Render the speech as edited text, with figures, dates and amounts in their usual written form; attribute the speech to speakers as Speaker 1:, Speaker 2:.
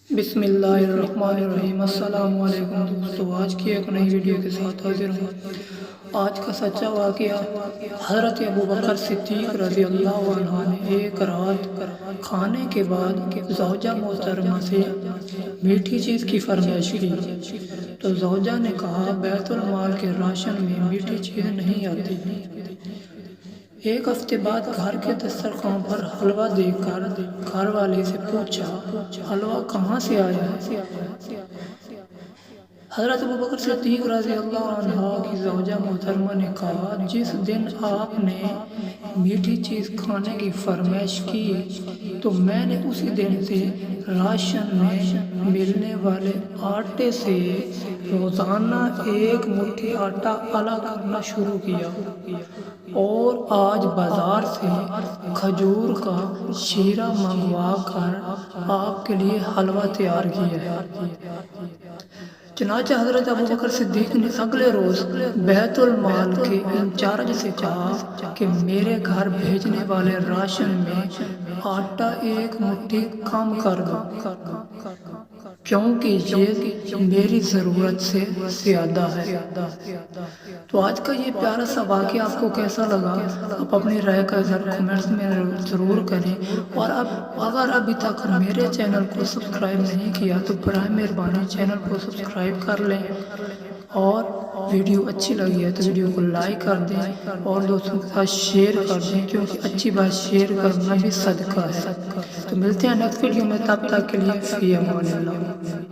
Speaker 1: بسم اللہ الرحمن الرحیم۔ السلام علیکم دوستو، آج کی ایک نئی ویڈیو کے ساتھ حاضر ہوں۔ آج کا سچا واقعہ، حضرت ابوبکر صدیق رضی اللہ عنہ نے ایک رات کھانے کے بعد زوجہ محترمہ سے میٹھی چیز کی فرمائش کی تو زوجہ نے کہا بیت المال کے راشن میں میٹھی چیز نہیں آتی۔ ایک ہفتے بعد گھر کے دسترخوان پر حلوہ دیکھ کر گھر والی سے پوچھا حلوہ کہاں سے آیا ہے؟ حضرت ابوبکر صدیق رضی اللہ عنہ کی زوجہ محترمہ نے کہا جس دن آپ نے میٹھی چیز کھانے کی فرمائش کی تو میں نے اسی دن سے راشن میں ملنے والے آٹے سے روزانہ ایک مٹھی آٹا الگ کرنا شروع کیا اور آج بازار سے کھجور کا شیرہ منگوا کر آپ کے لیے حلوہ تیار کیا ہے۔ چنانچہ حضرت ابوبکر صدیق نے اگلے روز بیت المال کے انچارج سے کہا کہ میرے گھر بھیجنے والے راشن میں آٹا ایک مٹھی کم کر دو کیونکہ یہ میری ضرورت سے زیادہ ہے۔ تو آج کا یہ پیارا سا واقعہ آپ کو کیسا لگا؟ آپ اپنی رائے کا اظہار کمنٹس میں ضرور کریں، اور اگر ابھی تک میرے چینل کو سبسکرائب نہیں کیا تو برائے مہربانی چینل کو سبسکرائب کر لیں، اور ویڈیو اچھی لگی ہے تو ویڈیو کو لائک کر دیں اور دوستوں کے ساتھ شیئر کر دیں، کیونکہ اچھی بات شیئر کرنا بھی صدقہ ہے۔ تو ملتے ہیں نیکسٹ ویڈیو میں، تب تک کے لیے فی امان اللہ۔